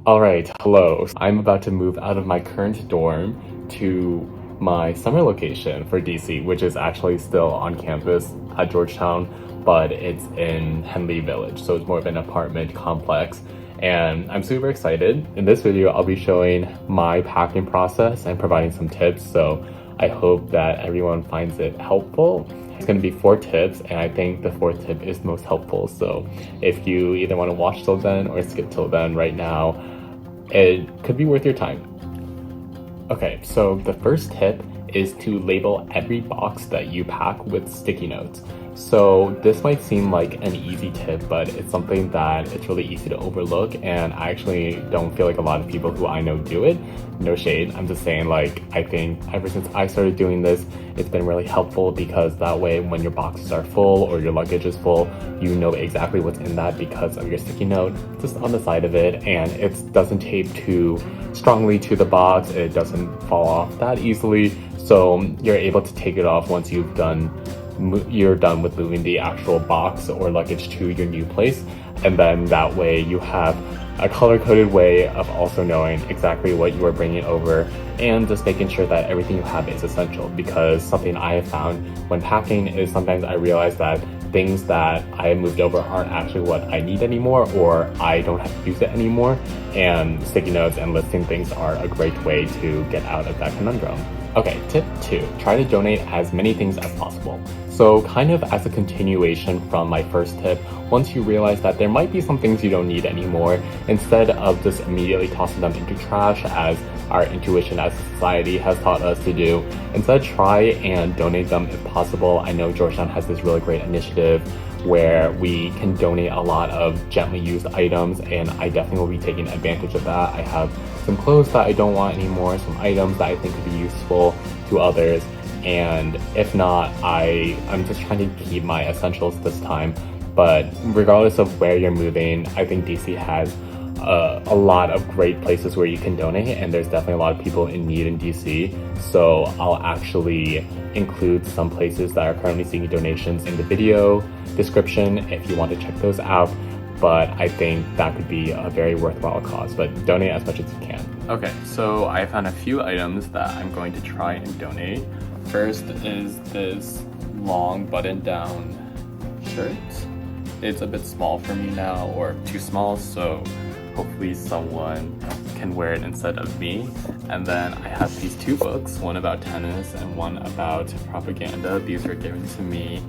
Alright, hello. I'm about to move out of my current dorm to my summer location for DC, which is actually still on campus at Georgetown, but it's in Henley Village, so it's more of an apartment complex. And I'm super excited. In this video, I'll be showing my packing process and providing some tips, so I hope that everyone finds it helpful. It's going to be 4 tips, and I think the 4th tip is most helpful. So if you either want to watch till then or skip till then right now, it could be worth your time. Okay, so the first tip is to label every box that you pack with sticky notes. So this might seem like an easy tip, but it's something that it's really easy to overlook, and I actually don't feel like a lot of people who I know do it. No shade, I'm just saying, like, I think ever since I started doing this, it's been really helpful because that way when your boxes are full or your luggage is full, you know exactly what's in that because of your sticky note just on the side of it, and it doesn't tape too strongly to the box, it doesn't fall off that easily, so you're able to take it off once you're done with moving the actual box or luggage to your new place. And then that way you have a color-coded way of also knowing exactly what you are bringing over and just making sure that everything you have is essential, because something I have found when packing is sometimes I realize that things that I moved over aren't actually what I need anymore, or I don't have to use it anymore, and sticky notes and listing things are a great way to get out of that conundrum. Okay, tip 2, try to donate as many things as possible. So kind of as a continuation from my first tip, once you realize that there might be some things you don't need anymore, instead of just immediately tossing them into trash as our intuition as a society has taught us to do, instead try and donate them if possible. I know Georgetown has this really great initiative where we can donate a lot of gently used items, and I definitely will be taking advantage of that. I have some clothes that I don't want anymore, some items that I think could be useful to others, and if not, I'm just trying to keep my essentials this time. But regardless of where you're moving, I think DC has a lot of great places where you can donate, and there's definitely a lot of people in need in DC, so I'll actually include some places that are currently seeking donations in the video description if you want to check those out. But I think that could be a very worthwhile cause, but donate as much as you can. Okay, so I found a few items that I'm going to try and donate. First is this long button-down shirt. It's a bit small for me now, or too small, so hopefully someone can wear it instead of me. And then I have these 2 books, one about tennis and one about propaganda. These were given to me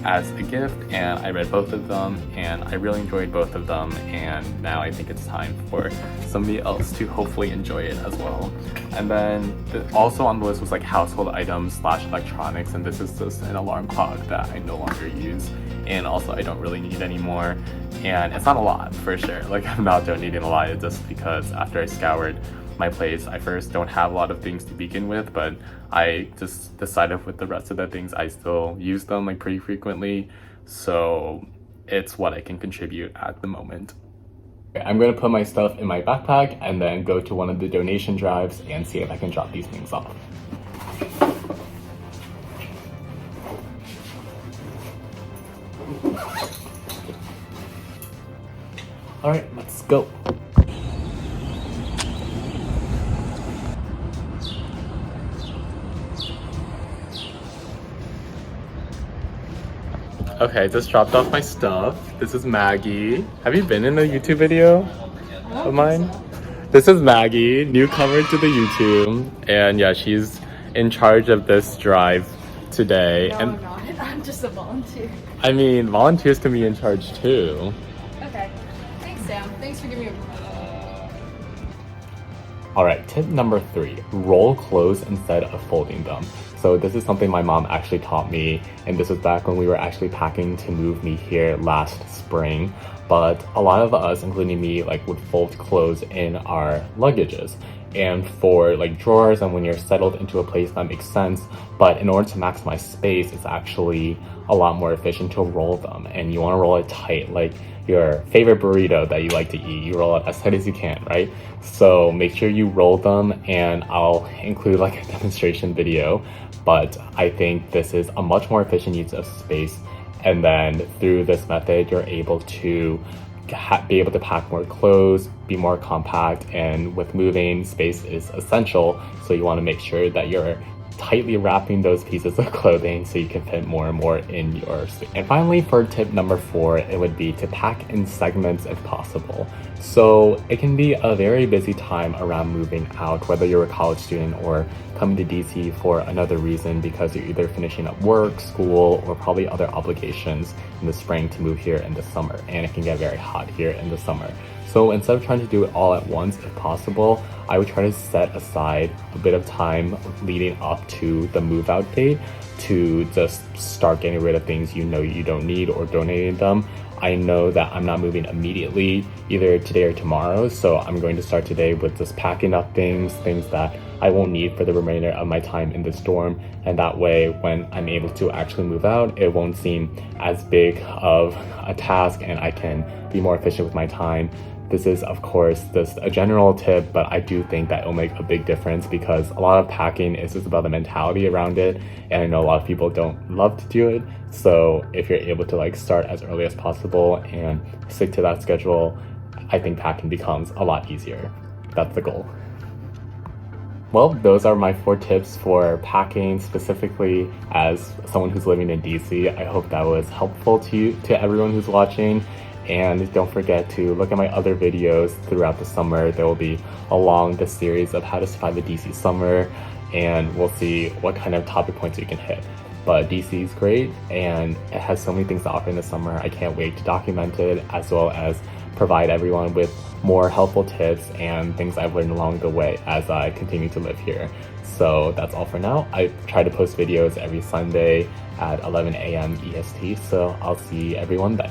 as a gift, and I read both of them, and I really enjoyed both of them, and now I think it's time for somebody else to hopefully enjoy it as well. And then also on the list was like household items / electronics, and this is just an alarm clock that I no longer use, and also I don't really need anymore, and it's not a lot for sure. Like, I'm not donating a lot just because after I scoured my place, I first don't have a lot of things to begin with, but I just decided with the rest of the things I still use them like pretty frequently, so it's what I can contribute at the moment. I'm going to put my stuff in my backpack and then go to one of the donation drives and see if I can drop these things off. Alright, let's go. Okay, I just dropped off my stuff. This is Maggie. Have you been in a YouTube video of mine? This is Maggie, newcomer to the YouTube, and yeah, she's in charge of this drive today. No, and I'm not. I'm just a volunteer. I mean, volunteers can be in charge too. Okay. Thanks, Sam. Thanks for giving me a... Alright, tip number 3, roll clothes instead of folding them. So this is something my mom actually taught me, and this was back when we were actually packing to move me here last spring. But a lot of us, including me, like would fold clothes in our luggages. And for like drawers and when you're settled into a place, that makes sense. But in order to maximize space, it's actually a lot more efficient to roll them. And you want to roll it tight, like your favorite burrito that you like to eat. You roll it as tight as you can, right? So make sure you roll them, and I'll include like a demonstration video. But I think this is a much more efficient use of space. And then through this method, you're able to be able to pack more clothes, be more compact, and with moving, space is essential. So you want to make sure that you're tightly wrapping those pieces of clothing so you can fit more and more in your space. And finally, for tip number 4, it would be to pack in segments if possible. So it can be a very busy time around moving out, whether you're a college student or coming to DC for another reason because you're either finishing up work, school, or probably other obligations in the spring to move here in the summer. And it can get very hot here in the summer. So instead of trying to do it all at once, if possible, I would try to set aside a bit of time leading up to the move out date to just start getting rid of things you know you don't need or donating them. I know that I'm not moving immediately, either today or tomorrow, so I'm going to start today with just packing up things that I won't need for the remainder of my time in this dorm, and that way when I'm able to actually move out, it won't seem as big of a task and I can be more efficient with my time. This is, of course, just a general tip, but I do think that it'll make a big difference because a lot of packing is just about the mentality around it, and I know a lot of people don't love to do it. So if you're able to start as early as possible and stick to that schedule, I think packing becomes a lot easier. That's the goal. Well, those are my 4 tips for packing, specifically as someone who's living in DC. I hope that was helpful to everyone who's watching. And don't forget to look at my other videos throughout the summer. There will be along the series of how to survive the DC summer, and we'll see what kind of topic points we can hit. But DC is great, and it has so many things to offer in the summer. I can't wait to document it, as well as provide everyone with more helpful tips and things I've learned along the way as I continue to live here. So that's all for now. I try to post videos every Sunday at 11 a.m. EST, so I'll see everyone then.